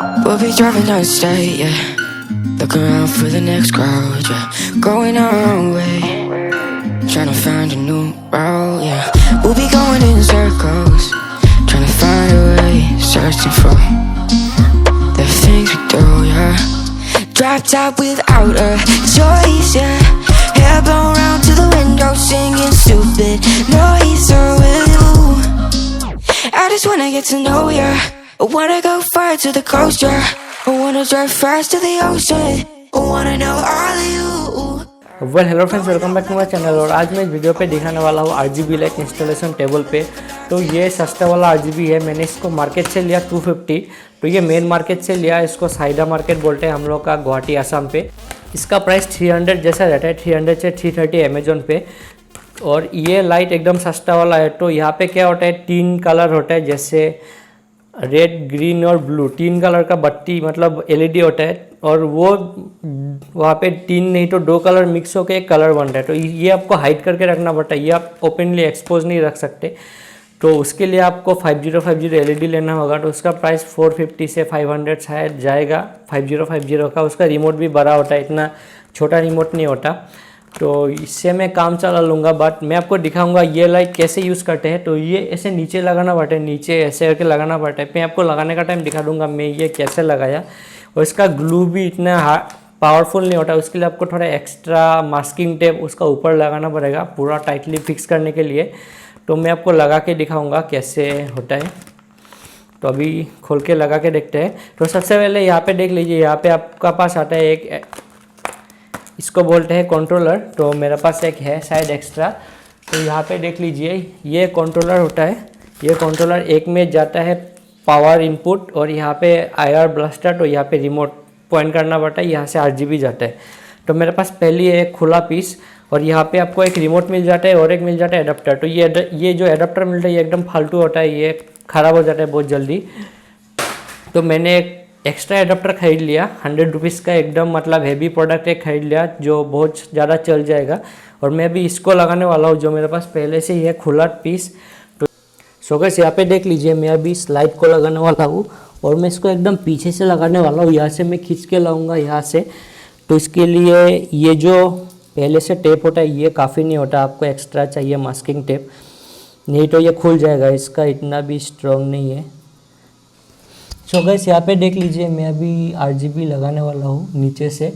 We'll be driving down state, yeah. Looking around for the next crowd, yeah. Going our own way, trying to find a new route, yeah. We'll be going in circles, trying to find a way, searching for the things we do, yeah. Drop top without a choice, yeah. Hair blown round to the window, singing stupid noise with you. I just wanna get to know ya. I wanna go far to the coast, yeah. I wanna drive fast to the ocean. I wanna know all of you. Well hello friends, welcome back to my channel. और आज मैं इस video पे दिखाने वाला हूँ RGB light installation table पे। तो ये सस्ता वाला RGB है। मैंने इसको मार्केट से लिया 250। तो ये मेन मार्केट से लिया, इसको साइडा मार्केट बोलते हैं हम लोग का, गुवाहाटी आसाम पे। इसका प्राइस 300 जैसा रहता है, 300 से 330 अमेजोन पे। और ये लाइट एकदम सस्ता वाला है। तो यहाँ पे क्या होता है, 3 कलर होता है, जैसे रेड, ग्रीन और ब्लू। 3 कलर का बत्ती मतलब LED होता है। और वो वहाँ पे 3 नहीं तो 2 कलर मिक्स होकर एक कलर बनता है। तो ये आपको हाइड करके रखना पड़ता है, ये आप ओपनली एक्सपोज नहीं रख सकते। तो उसके लिए आपको 5050 LED लेना होगा। तो उसका प्राइस 450 से 500 शायद जाएगा 5050 का। उसका रिमोट भी बड़ा होता है, इतना छोटा रिमोट नहीं होता। तो इससे मैं काम चला लूँगा। बट मैं आपको दिखाऊंगा ये लाइट कैसे यूज़ करते हैं। तो ये ऐसे नीचे लगाना पड़ता है, नीचे ऐसे करके लगाना पड़ता है। मैं आपको लगाने का टाइम दिखा दूँगा मैं ये कैसे लगाया। और इसका ग्लू भी इतना पावरफुल नहीं होता, उसके लिए आपको थोड़ा एक्स्ट्रा मास्किंग टेप उसका ऊपर लगाना पड़ेगा पूरा टाइटली फिक्स करने के लिए। तो मैं आपको लगा के दिखाऊँगा कैसे होता है। तो अभी खोल के लगा के देखते हैं। तो सबसे पहले यहाँ पे देख लीजिए, यहाँ पे आपका पास आता है एक, इसको बोलते हैं कंट्रोलर। तो मेरे पास एक है शायद एक्स्ट्रा। तो यहाँ पे देख लीजिए, ये कंट्रोलर होता है। ये कंट्रोलर एक में जाता है पावर इनपुट, और यहाँ पे IR ब्लास्टर। तो यहाँ पे रिमोट पॉइंट करना पड़ता है, यहाँ से RGB जाता है। तो मेरे पास पहली है एक खुला पीस, और यहाँ पे आपको एक रिमोट मिल जाता है और एक मिल जाता है एडाप्टर। तो ये जो एडाप्टर मिलता है ये एकदम फालतू होता है, ये ख़राब हो जाता है बहुत जल्दी। तो मैंने एक एक्स्ट्रा एडाप्टर खरीद लिया 100 रुपीज़ का, एकदम मतलब हैवी प्रोडक्ट एक खरीद लिया जो बहुत ज़्यादा चल जाएगा। और मैं अभी इसको लगाने वाला हूँ, जो मेरे पास पहले से ही है खुला पीस। तो सो गाइस यहाँ पे देख लीजिए, मैं अभी इस लाइट को लगाने वाला हूँ। और मैं इसको एकदम पीछे से लगाने वाला हूँ, यहाँ से मैं खींच के लाऊंगा यहाँ से। तो इसके लिए ये जो पहले से टेप होता है ये काफ़ी नहीं होता, आपको एक्स्ट्रा चाहिए मास्किंग टेप, नहीं तो ये खुल जाएगा। इसका इतना भी स्ट्रॉन्ग नहीं है। सो गाइस यहाँ पे देख लीजिए, मैं अभी RGB लगाने वाला हूँ नीचे से।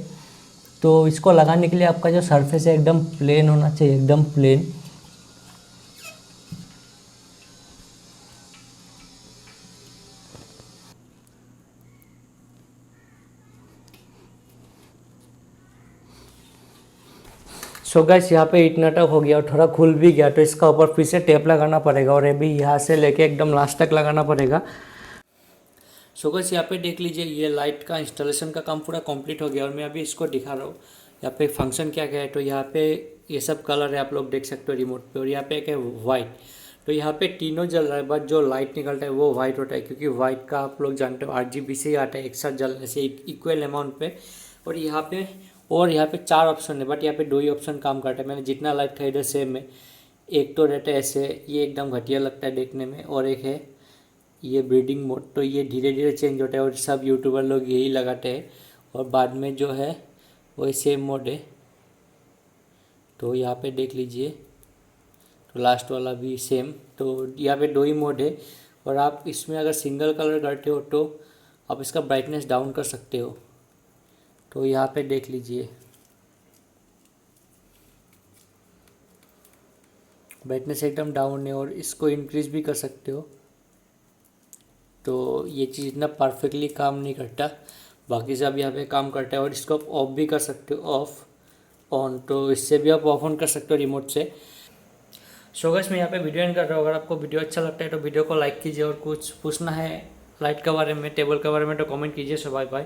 तो इसको लगाने के लिए आपका जो सरफेस है एकदम प्लेन होना चाहिए, एकदम प्लेन। सो गाइस यहाँ पे इतना तक हो गया और थोड़ा खुल भी गया। तो इसका ऊपर फिर से टेप लगाना पड़ेगा, और अभी यहाँ से लेके एकदम लास्ट तक लगाना पड़ेगा। सो गाइस यहाँ पे देख लीजिए, ये लाइट का इंस्टॉलेशन का काम पूरा कंप्लीट हो गया। और मैं अभी इसको दिखा रहा हूँ यहाँ पे फंक्शन क्या क्या है। तो यहाँ पे ये सब कलर है, आप लोग देख सकते हो रिमोट पे। और यहाँ पे एक है वाइट। तो यहाँ पे तीनों जल रहा है, बट जो लाइट निकलता है वो वाइट होता है, क्योंकि वाइट का आप लोग जानते हो RGB से ही आता है, एक साथ जलने से इक्वल अमाउंट पे। और यहाँ पे 4 ऑप्शन है, बट यहाँ पे 2 ही ऑप्शन काम करता है। मैंने जितना लाइट खरीदा सेम है। एक तो रहता है ऐसे, ये एकदम घटिया लगता है देखने में। और एक है ये ब्रीडिंग मोड। तो ये धीरे धीरे चेंज होता है, और सब यूट्यूबर लोग यही लगाते हैं। और बाद में जो है वही सेम मोड है। तो यहाँ पे देख लीजिए, तो लास्ट वाला भी सेम। तो यहाँ पे 2 ही मोड है। और आप इसमें अगर सिंगल कलर करते हो तो आप इसका ब्राइटनेस डाउन कर सकते हो। तो यहाँ पे देख लीजिए, ब्राइटनेस एकदम डाउन है। और इसको इंक्रीज भी कर सकते हो। तो ये चीज़ इतना परफेक्टली काम नहीं करता, बाकी सब यहाँ पे काम करता है। और इसको आप ऑफ भी कर सकते हो, ऑफ ऑन। तो इससे भी आप ऑफ ऑन कर सकते हो रिमोट से। सो गाइस मैं यहाँ पे वीडियो एंड कर रहा हूँ। अगर आपको वीडियो अच्छा लगता है तो वीडियो को लाइक कीजिए, और कुछ पूछना है लाइट के बारे में, टेबल के बारे में, तो कमेंट कीजिए। सो बाय बाय।